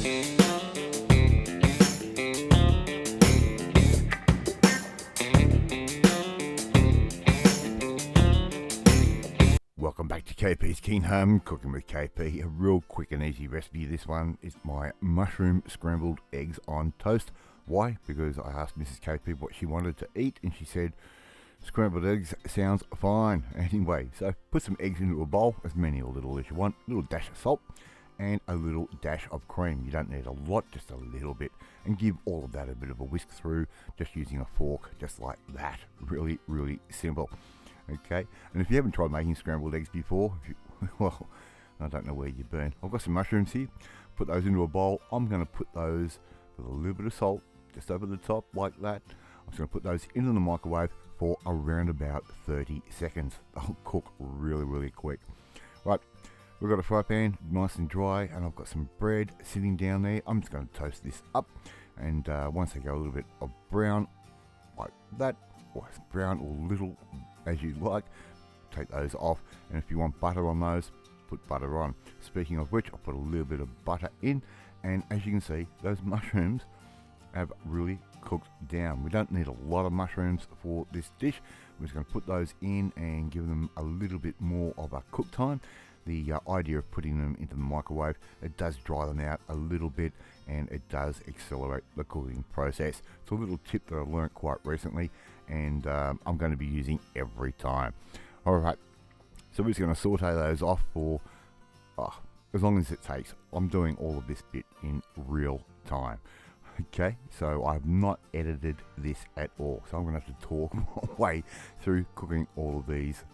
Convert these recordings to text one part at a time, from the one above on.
Welcome back to KP's Kingdom, cooking with KP. A real quick and easy recipe. This one is my mushroom scrambled eggs on toast. Why? Because I asked Mrs. KP what she wanted to eat and she said scrambled eggs sounds fine. Anyway, so put some eggs into a bowl, as many or little as you want, a little dash of salt and a little dash of cream. You don't need a lot, just a little bit, and give all of that a bit of a whisk through, just using a fork, just like that. Really, really simple. Okay, and if you haven't tried making scrambled eggs before, well, I don't know where you've been. I've got some mushrooms here. Put those into a bowl. I'm going to put those with a little bit of salt just over the top like that. I'm just going to put those into the microwave for around about 30 seconds. They'll cook really, really quick. Right, we've got a fry pan, nice and dry, and I've got some bread sitting down there. I'm just going to toast this up, and once they go a little bit of brown like that, or brown or little as you like, take those off, and if you want butter on those, put butter on. Speaking of which, I'll put a little bit of butter in, and as you can see, those mushrooms have really cooked down. We don't need a lot of mushrooms for this dish. We're just going to put those in and give them a little bit more of a cook time. The idea of putting them into the microwave, it does dry them out a little bit, and it does accelerate the cooking process. It's a little tip that I learned quite recently, and I'm going to be using every time. Alright, so we're just going to saute those off for as long as it takes. I'm doing all of this bit in real time. Okay, so I've not edited this at all, so I'm going to have to talk my way through cooking all of these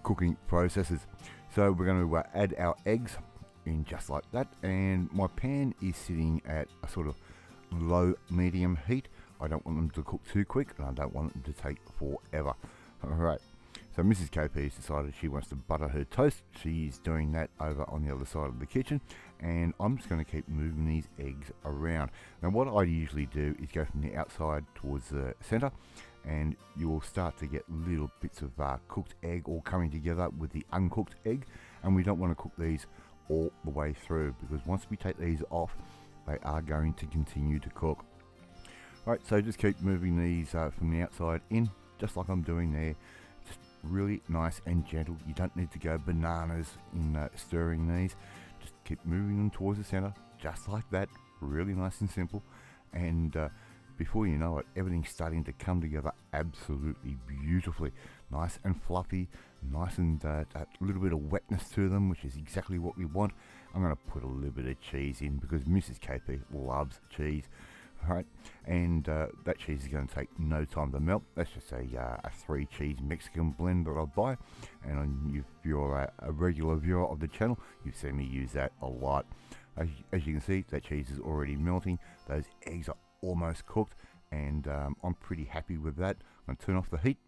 cooking processes. So we're going to add our eggs in just like that, and my pan is sitting at a sort of low medium heat. I don't want them to cook too quick, and I don't want them to take forever. Alright, so Mrs. KP has decided she wants to butter her toast. She's doing that over on the other side of the kitchen, and I'm just going to keep moving these eggs around. Now what I usually do is go from the outside towards the center, and you will start to get little bits of cooked egg all coming together with the uncooked egg, and we don't want to cook these all the way through, because once we take these off, they are going to continue to cook. Right, so just keep moving these from the outside in, just like I'm doing there. Just really nice and gentle. You don't need to go bananas in stirring these. Just keep moving them towards the center, just like that. Really nice and simple. And before you know it, everything's starting to come together absolutely beautifully. Nice and fluffy, nice and that little bit of wetness to them, which is exactly what we want. I'm going to put a little bit of cheese in because Mrs. KP loves cheese. Alright, and that cheese is going to take no time to melt. That's just a 3 cheese Mexican blend that I buy, and if you're a regular viewer of the channel, you've seen me use that a lot. As you can see, that cheese is already melting. Those eggs are almost cooked, and I'm pretty happy with that. I'm going to turn off the heat,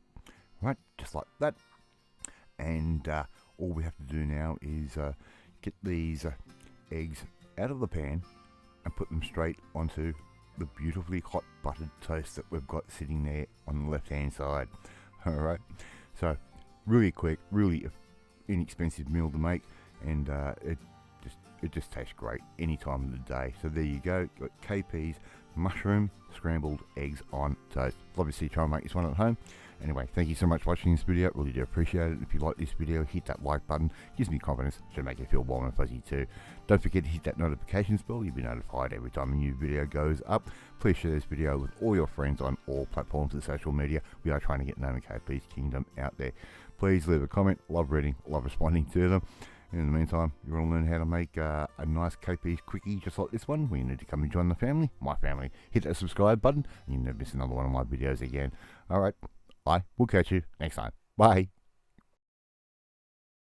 right, just like that, and all we have to do now is get these eggs out of the pan and put them straight onto the beautifully hot buttered toast that we've got sitting there on the left hand side. Alright, so really quick, really inexpensive meal to make, and it just tastes great any time of the day. So there you go, got KP's mushroom scrambled eggs on toast. Obviously try and make this one at home. Anyway, thank you so much for watching this video. Really do appreciate it. If you like this video, hit that like button. Gives me confidence. Should make you feel warm and fuzzy too. Don't forget to hit that notifications bell. You'll be notified every time a new video goes up. Please share this video with all your friends on all platforms of social media. We are trying to get known KP's Kingdom out there. Please leave a comment. Love reading, love responding to them. In the meantime, you want to learn how to make a nice KP's quickie just like this one, well, you need to come and join the family, my family. Hit that subscribe button, and you'll never miss another one of my videos again. Alright, I will catch you next time. Bye.